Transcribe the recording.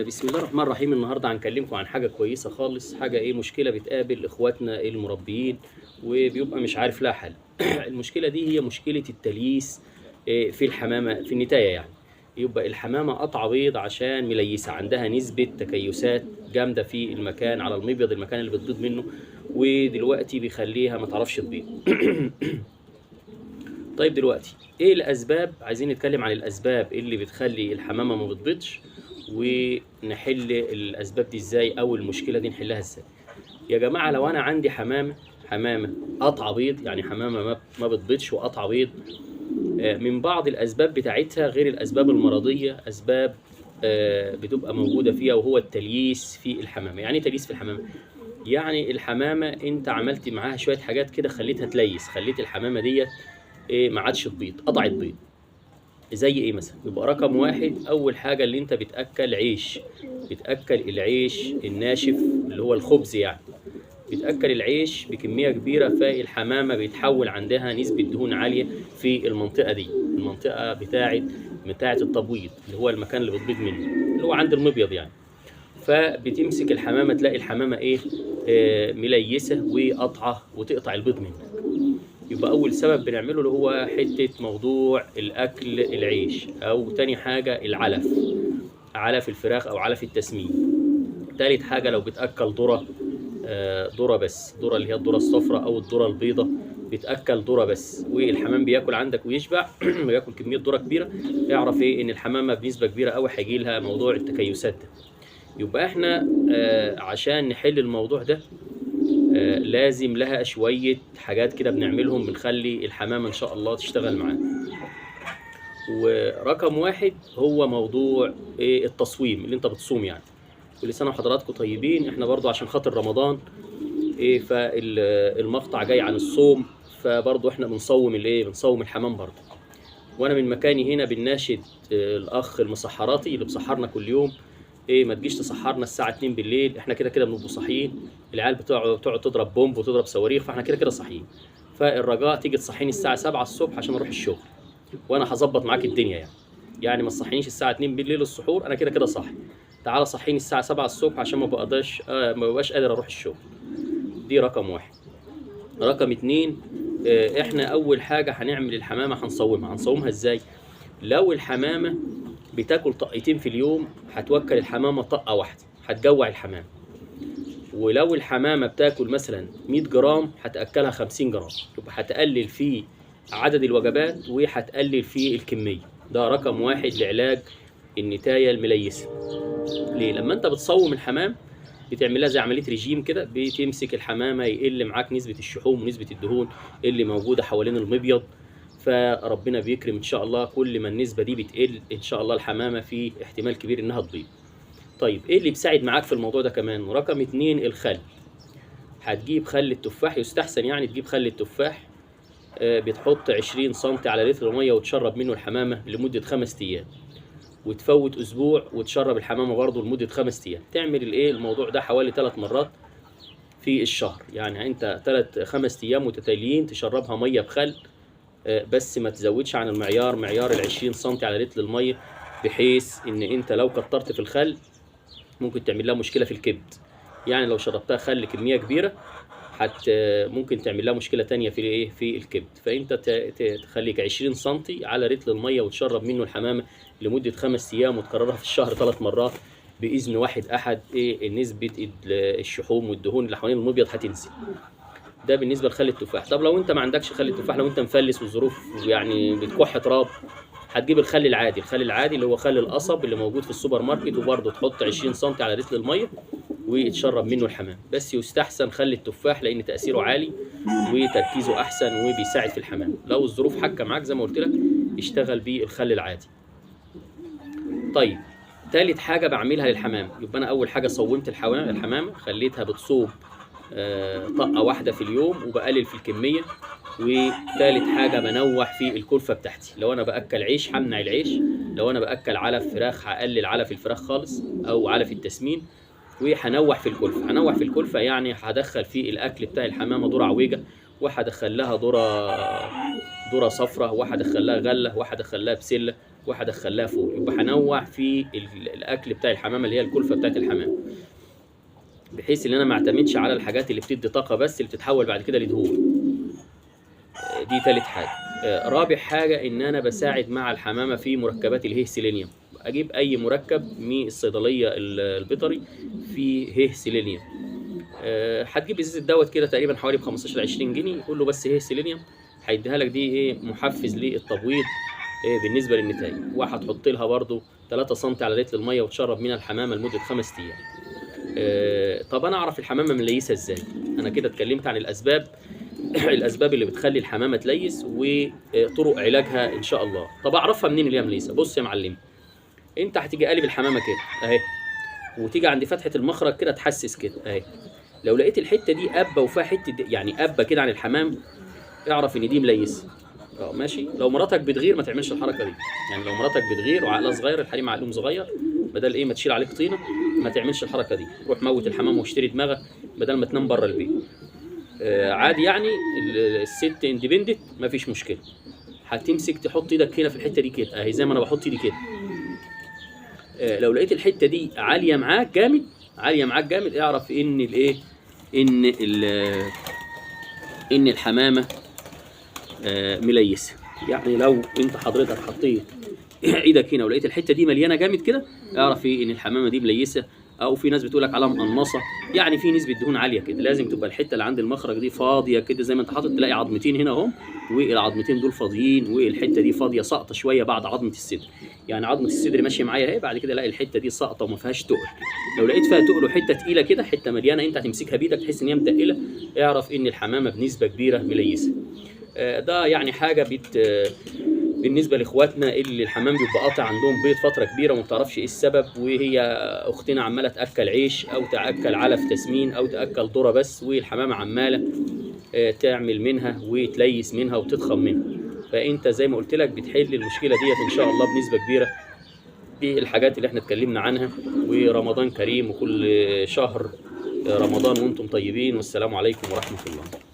بسم الله الرحمن الرحيم. النهارده هنكلمكم عن حاجة كويسة خالص، حاجة مشكلة بتقابل اخواتنا المربيين وبيبقى مش عارف لها حل. المشكلة دي هي مشكلة التلييس في الحمامة في النتاية يعني. يبقى الحمامة قطع بيض عشان مليسة، عندها نسبة تكيسات جامدة في المكان على المبيض، المكان اللي بتبيض منه، ودلوقتي بيخليها ما تعرفش تبيض. طيب دلوقتي ايه الاسباب؟ عايزين نتكلم عن الاسباب اللي بتخلي الحمامه ما بتبيضش، ونحل الاسباب دي ازاي، او المشكله دي نحلها ازاي. يا جماعه، لو انا عندي حمامه قطع بيض، يعني حمامه ما بتبيضش وقطع بيض، من بعض الاسباب بتاعتها غير الاسباب المرضيه، اسباب بتبقى موجوده فيها، وهو التلييس في الحمامه. يعني ايه تلييس في الحمامه؟ يعني الحمامه انت عملت معاها شويه حاجات كده خليتها تليس، خليت الحمامه ديت ما عادش تبيض، قطعت بيض. زي ايه مثلا؟ يبقى رقم واحد، اول حاجه اللي انت بتاكل عيش، بتاكل العيش الناشف اللي هو الخبز يعني، بتاكل العيش بكميه كبيره، فالحمامه بيتحول عندها نسبه دهون عاليه في المنطقه دي، المنطقه بتاعه التبويض، اللي هو المكان اللي بتبيض منه، اللي هو عند المبيض يعني. فبتمسك الحمامه، تلاقي الحمامه مليسه وقطعه وتقطع البيض منك. يبقى أول سبب بنعمله اللي هو حتة موضوع الأكل العيش، أو تاني حاجة العلف، علف الفراخ أو علف التسمين. تالت حاجة لو بتأكل ذرة، ذرة بس، ذرة اللي هي الذرة الصفراء أو الذرة البيضاء، بتأكل ذرة بس والحمام بياكل عندك ويشبع وياكل كمية ذرة كبيرة، اعرف إن الحمامة بنسبة كبيرة أوي هيجي لها موضوع التكيسات ده. يبقى إحنا عشان نحل الموضوع ده لازم لها شوية حاجات كده بنعملهم، بنخلي الحمامة إن شاء الله تشتغل معانا. ورقم واحد هو موضوع التصويم، اللي انت بتصوم يعني. كل سنة وحضراتكم طيبين، احنا برضو عشان خاطر رمضان فالمقطع جاي عن الصوم، فبرضو احنا بنصوم بنصوم الحمام برضو. وانا من مكاني هنا بنناشد الاخ المسحراتي اللي بسحرنا كل يوم، ما تجيش تسحرنا الساعة 2 بالليل، احنا كده كده بنبقوا صاحيين، العيال بتقعد تضرب بومب وتضرب صواريخ، فاحنا كده كده صاحيين. فالرجاء تيجي تصحيني الساعة 7 الصبح عشان اروح الشغل، وانا هظبط معاك الدنيا يعني ما تصحينيش الساعة 2 بالليل السحور، انا كده كده صاحي. تعالى صحيني الساعة 7 الصبح عشان ما بقاش قادر اروح الشغل. دي رقم واحد. رقم اتنين، احنا اول حاجة هنعمل الحمامة هنصومها ازاي؟ لو الحمامة بتاكل طقتين في اليوم، هتوكل الحمامة طقة واحدة، هتجوع الحمامة. ولو الحمامة بتاكل مثلا 100 جرام، هتأكلها 50 جرام، يبقى هتقلل في عدد الوجبات وهتقلل في الكمية. ده رقم واحد لعلاج النتاية المليسة. ليه؟ لما انت بتصوم الحمام بتعملها زي عملية ريجيم كده، بتمسك الحمامة يقل معاك نسبة الشحوم ونسبة الدهون اللي موجودة حوالين المبيض، فربنا بيكرم ان شاء الله. كل ما النسبة دي بتقل ان شاء الله الحمامة في احتمال كبير انها تبيض. طيب ايه اللي بيساعد معاك في الموضوع ده كمان؟ رقم اتنين الخل. هتجيب خل التفاح، يستحسن يعني تجيب خل التفاح، بتحط 20 سنتي على لتر ميه وتشرب منه الحمامة لمدة 5 ايام، وتفوت اسبوع وتشرب الحمامة برضه لمدة 5 ايام. تعمل الموضوع ده حوالي 3 مرات في الشهر، يعني انت 5 ايام متتاليين تشربها ميه بخل، بس ما تزودش عن المعيار، معيار ال 20 سنتي على لتر الميه، بحيث ان انت لو كترت في الخل ممكن تعمل لها مشكله في الكبد. يعني لو شربتها خل كميه كبيره ممكن تعمل لها مشكله تانية في الكبد. فانت تخليك 20 سنتي على لتر الميه وتشرب منه الحمامه لمده 5 ايام، وتكررها في الشهر 3 مرات باذن واحد احد. نسبه الشحوم والدهون اللي حوالين المبيض هتنزل. ده بالنسبه لخل التفاح. طب لو انت ما عندكش خل التفاح، لو انت مفلس والظروف يعني بتكح تراب، هتجيب الخل العادي، الخل العادي اللي هو خل القصب اللي موجود في السوبر ماركت، وبرضه تحط 20 سم على لتر الميه وتشرب منه الحمام. بس يستحسن خل التفاح لان تاثيره عالي وتركيزه احسن وبيساعد في الحمام. لو الظروف حكه معاك زي ما قلت لك، اشتغل بالخل العادي. طيب تالت حاجه بعملها للحمام، يبقى انا اول حاجه صومت الحمامه، خليتها بتصوم طقه واحده في اليوم وبقلل في الكميه. وثالث حاجه بنوع في الكلفه بتاعتي، لو انا باكل عيش همنع العيش، لو انا باكل علف فراخ هقلل علف الفراخ خالص او علف التسمين. وهنوع في الكلفه، هنوع في الكلفه يعني هدخل في الاكل بتاع الحمامه ذره عويجه، وهدخل لها ذره صفراء، وهدخل لها غله، وهدخل لها بسله، وهدخلها فوق. يبقى هنوع في الاكل بتاع الحمامه اللي هي الكلفه بتاعت الحمام، بحيث ان انا ما اعتمدش على الحاجات اللي بتدي طاقه بس، اللي بتتحول بعد كده لدهون. دي تالت حاجه. رابع حاجه ان انا بساعد مع الحمامه في مركبات الهيه سيلينيوم. اجيب اي مركب من الصيدليه البيطري فيه هيه سيلينيوم. هتجيب ازازه دوت كده تقريبا حوالي ب 15 20 جنيه، قول له بس هيه سيلينيوم، هيديها لك دي ايه محفز للتبويض بالنسبه للنتائج. وهتحط لها برده 3 سم على لتر الميه وتشرب منها الحمامه لمده 5 ايام. طب انا اعرف الحمامه مليسه ازاي؟ انا كده اتكلمت عن الاسباب الاسباب اللي بتخلي الحمامه تليس وطرق علاجها ان شاء الله. طب اعرفها منين اللي هي مليسه؟ بص يا معلم، انت هتيجي قالب الحمامه كده اهي، وتيجي عند فتحه المخرج كده تحسس كده اهي. لو لقيت الحته دي قبه وفيها حته يعني قبه كده عن الحمام، اعرف ان دي مليسه. ماشي. لو مراتك بتغير ما تعملش الحركه دي. يعني لو مراتك بتغير وعقلها صغير، الحريم عقلهم صغير، بدل ايه ما تشيل عليك طينه، ما تعملش الحركه دي. روح موت الحمام واشتري دماغك بدل ما تنام بره البيت. عادي يعني. الست اندبندنت ما فيش مشكله. هتمسك تحط ايدك هنا في الحته دي كده اهي، زي ما انا بحط ايدي كده. لو لقيت الحته دي عاليه معاك جامد، عاليه معاك جامد، اعرف ان الايه ان الحمامه مليسه. يعني لو انت حضرتك حطيت ايدك هنا ولقيت الحته دي مليانه جامد كده، اعرف ايه ان الحمامه دي مليسه. او في ناس بتقول لك عليها مقنصه، يعني في نسبه دهون عاليه كده. لازم تبقى الحته اللي عند المخرج دي فاضيه كده، زي ما انت حاطط تلاقي عظمتين هنا اهم، والعظمتين دول فاضيين، والحته دي فاضيه ساقطه شويه بعد عظمه الصدر. يعني عظمه الصدر ماشيه معايا اهي، بعد كده الاقي الحته دي ساقطه وما فيهاش تقل. لو لقيت فيها تقل وحته تقيله كده، حته مليانه انت هتمسكها بايدك تحس ان هي متقله، اعرف ان الحمامه بنسبه كبيره مليسه. ده يعني حاجه بالنسبه لاخواتنا اللي الحمام بيبقى قاطع عندهم بيض فتره كبيره وما بتعرفش ايه السبب، وهي اختنا عماله تاكل عيش او تاكل علف تسمين او تاكل ذره بس، والحمامه عماله تعمل منها وتليس منها وتضخم منها. فانت زي ما قلت لك بتحل المشكله ديت ان شاء الله بنسبه كبيره بالحاجات اللي احنا اتكلمنا عنها. ورمضان كريم، وكل شهر رمضان وانتم طيبين، والسلام عليكم ورحمه الله.